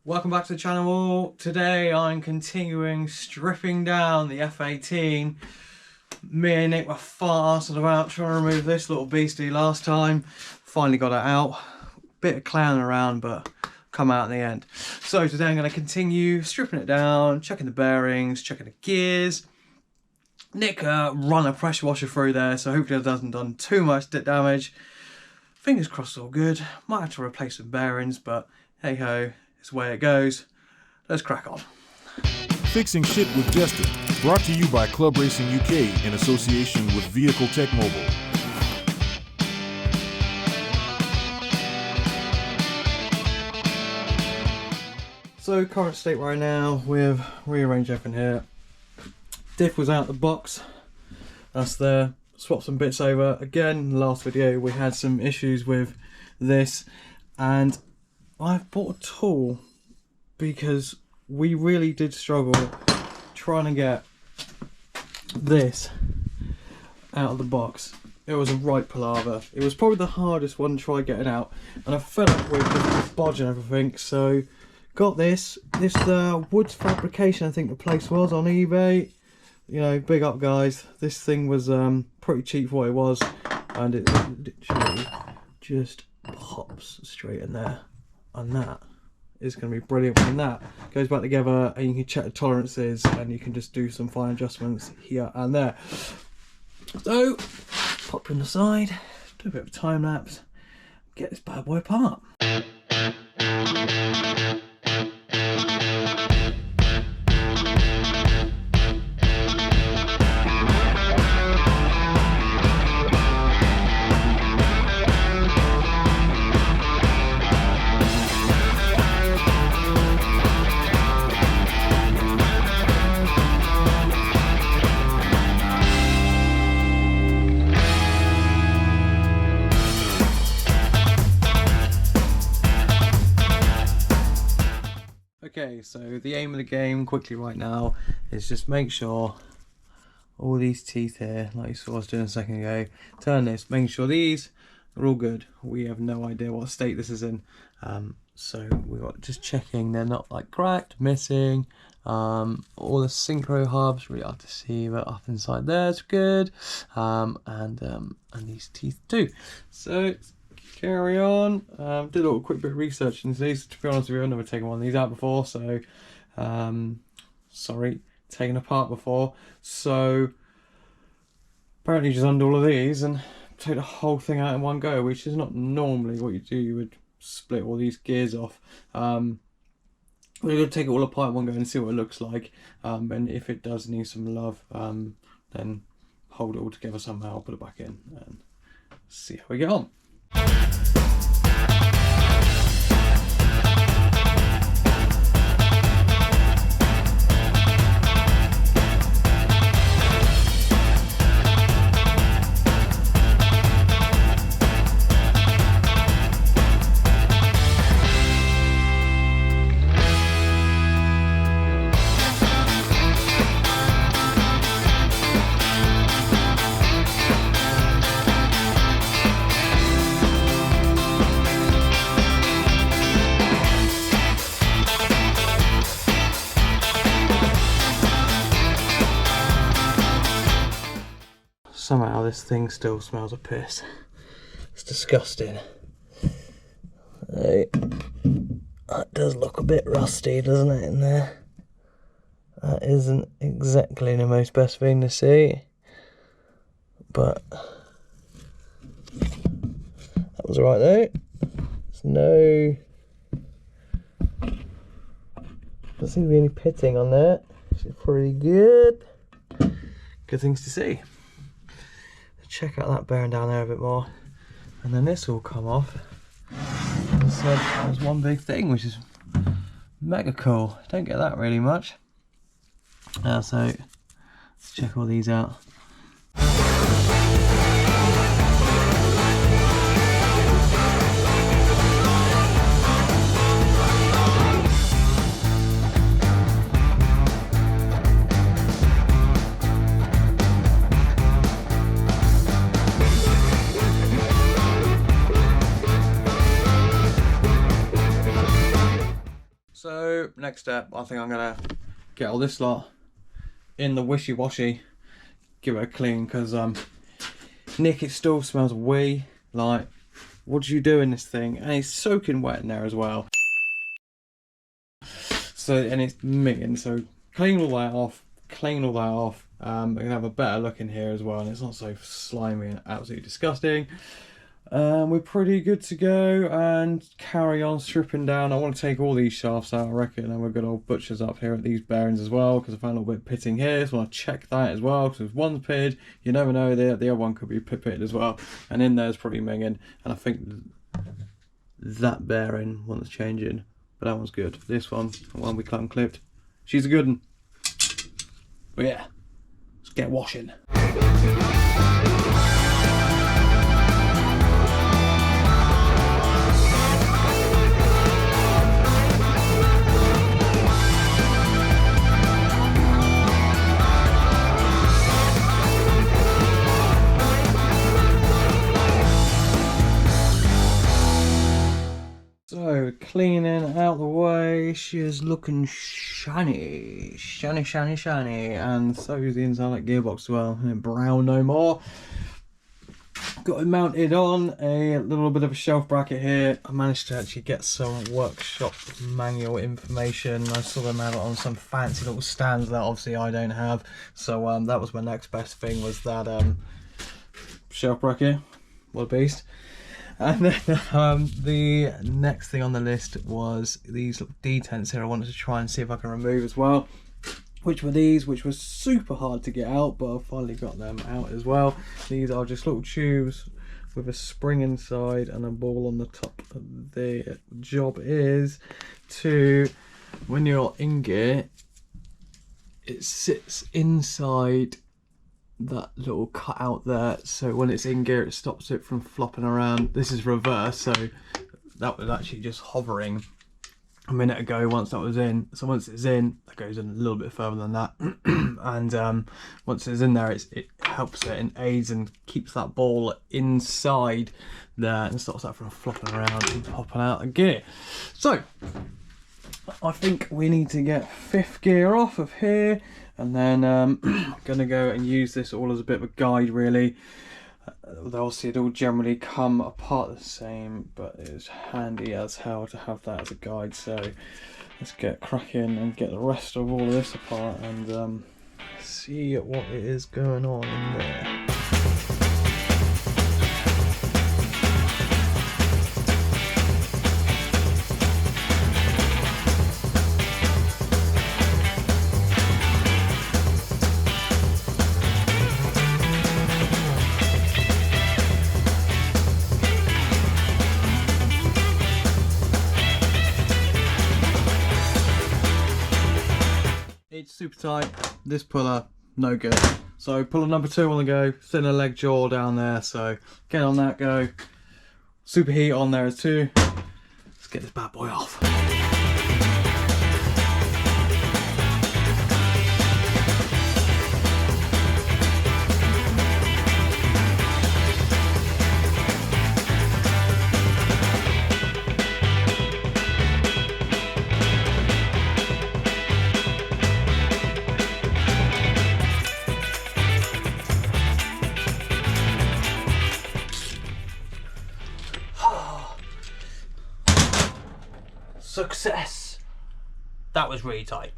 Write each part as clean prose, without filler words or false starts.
Welcome back to the channel. Today I'm continuing stripping down the F18. Me and Nick were fast about trying to remove this little beastie last time. Finally got it out. Bit of clowning around, but come out in the end. So today I'm going to continue stripping it down, checking the bearings, checking the gears. Nick run a pressure washer through there, so hopefully it hasn't done too much damage. Fingers crossed all good. Might have to replace some bearings, but hey ho. It's the way it goes. Let's crack on. Fixing Shit with Justin, brought to you by Club Racing UK in association with Vehicle Tech Mobile. So current state right now, we've rearranged everything here. Diff was out the box. That's there. Swapped some bits over. Again, last video we had some issues with this, and I've bought a tool because we really did struggle trying to get this out of the box. It was a right palaver. It was probably the hardest one to try getting out, and I fed up with the bodge and everything. So got this Woods Fabrication, I think the place was, on eBay. You know, big up guys. This thing was pretty cheap for what it was, and it literally just pops straight in there. And that is going to be brilliant when that goes back together, and you can check the tolerances and you can just do some fine adjustments here and there. So pop on the side, do a bit of time lapse, get this bad boy apart. Okay, so the aim of the game quickly right now is just make sure all these teeth here, like you saw I was doing a second ago, turn this, making sure these are all good. We have no idea what state this is in, so we got just checking they're not like cracked, missing. All the synchro hubs, really hard to see, but up inside there is good, and these teeth too. So carry on. Did a little quick bit of research into these. To be honest with you, I've never taken one of these out before, so sorry, taken apart before. So apparently just undo all of these and take the whole thing out in one go, which is not normally what you do. You would split all these gears off. We're going to take it all apart in one go and see what it looks like, and if it does need some love, then hold it all together somehow, put it back in and see how we get on. Somehow this thing still smells of piss. It's disgusting. That does look a bit rusty, doesn't it, in there? That isn't exactly the most best thing to see, but that was alright though. There's doesn't seem to be any pitting on there, which is pretty good. Good things to see. Check out that bearing down there a bit more, and then this will come off. As I said, there's one big thing which is mega cool. Don't get that really much. So let's check all these out. So next step, I think I'm gonna get all this lot in the wishy-washy, give it a clean, because Nick, it still smells wee. Like, what do you do in this thing? And it's soaking wet in there as well. So, and it's minging, so clean all that off, clean all that off. We can have a better look in here as well, and it's not so slimy and absolutely disgusting. We're pretty good to go and carry on stripping down. I want to take all these shafts out, I reckon, and we've got old butchers up here at these bearings as well, because I found a little bit of pitting here, so I want to check that as well, because if one's pitted, you never know, the other one could be pitted as well, and in there's probably minging, and I think that bearing one's changing, but that one's good. This one, the one we clamp clipped, she's a good one. But yeah, let's get washing. So, cleaning out the way, she is looking shiny, and so is the inside gearbox as well, and brown no more. Got it mounted on a little bit of a shelf bracket here. I managed to actually get some workshop manual information. I saw them have it on some fancy little stands that obviously I don't have, so that was my next best thing, was that shelf bracket. What a beast. And then the next thing on the list was these little detents here I wanted to try and see if I can remove as well, which were these, which was super hard to get out, but I finally got them out as well. These are just little tubes with a spring inside and a ball on the top. The job is to, when you're in gear, it sits inside that little cut out there, so when it's in gear it stops it from flopping around. This is reverse, so that was actually just hovering a minute ago once that was in. So once it's in, that goes in a little bit further than that. And once it's in there, it helps it and aids and keeps that ball inside there and stops that from flopping around and popping out of gear. So I think we need to get fifth gear off of here, and then I'm gonna go and use this all as a bit of a guide, really. Obviously it'll generally come apart the same, but it's handy as hell to have that as a guide. So let's get cracking and get the rest of all of this apart and see what it is going on in there. It's super tight. This puller, no good. So puller number 2 on the go, thinner leg jaw down there, so get on that go. Superheat on there too. Let's get this bad boy off. Success! That was really tight.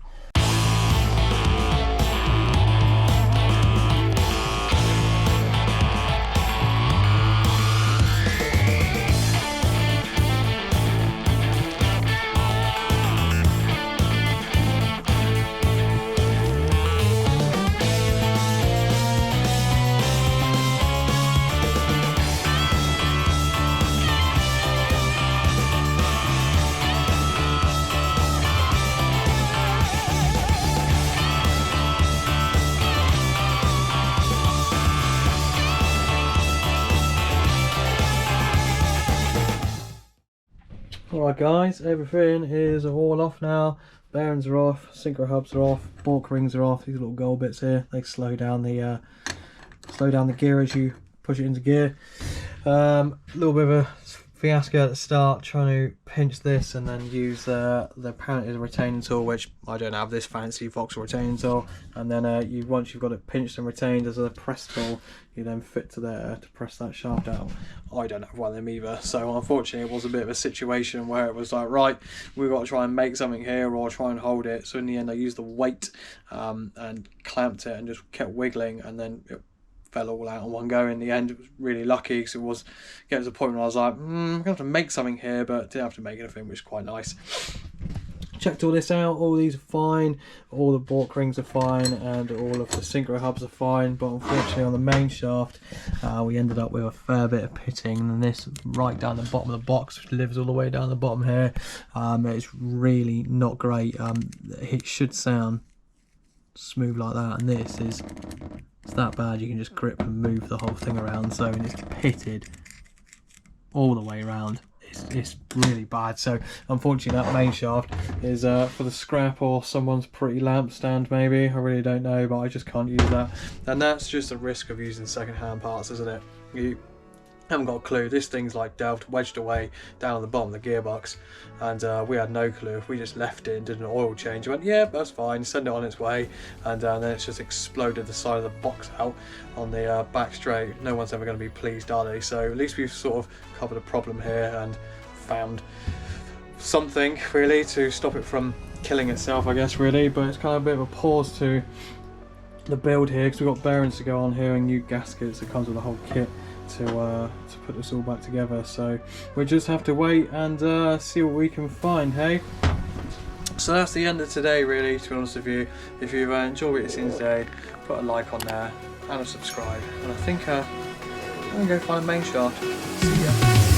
Alright guys, everything is all off now. Bearings are off, synchro hubs are off, balk rings are off. These little gold bits here, they slow down the gear as you push it into gear. Little bit of a fiasco at the start trying to pinch this and then use the apparently the retaining tool, which I don't have this fancy Vauxhall retaining tool, and then once you've got it pinched and retained as a press tool, you then fit to there to press that shaft out. I don't have one of them either, so unfortunately it was a bit of a situation where it was like, right, we've got to try and make something here or try and hold it. So in the end I used the weight and clamped it and just kept wiggling, and then it fell all out in one go. In the end, it was really lucky because it was getting to the point where I was like, I'm gonna have to make something here, but didn't have to make anything, which is quite nice. Checked all this out, all these are fine, all the balk rings are fine, and all of the synchro hubs are fine, but unfortunately on the main shaft we ended up with a fair bit of pitting, and this right down the bottom of the box, which lives all the way down the bottom here. It's really not great. It should sound smooth like that, and this is, it's that bad. You can just grip and move the whole thing around, so it's pitted all the way around. It's really bad. So unfortunately that main shaft is for the scrap or someone's pretty lamp stand maybe, I really don't know, but I just can't use that, and that's just a risk of using second-hand parts, isn't it? You haven't got a clue. This thing's like wedged away down at the bottom of the gearbox, and we had no clue. If we just left it and did an oil change, went, yeah, that's fine, send it on its way, and then it's just exploded the side of the box out on the back straight. No one's ever going to be pleased, are they? So at least we've sort of covered a problem here and found something really to stop it from killing itself, I guess, really. But it's kind of a bit of a pause to the build here, because we've got bearings to go on here and new gaskets that comes with the whole kit to put this all back together. So we just have to wait and see what we can find, hey? So that's the end of today, really, to be honest with you. If you've enjoyed what you've seen today, put a like on there and a subscribe, and I think I'm gonna go find a main shaft. See ya.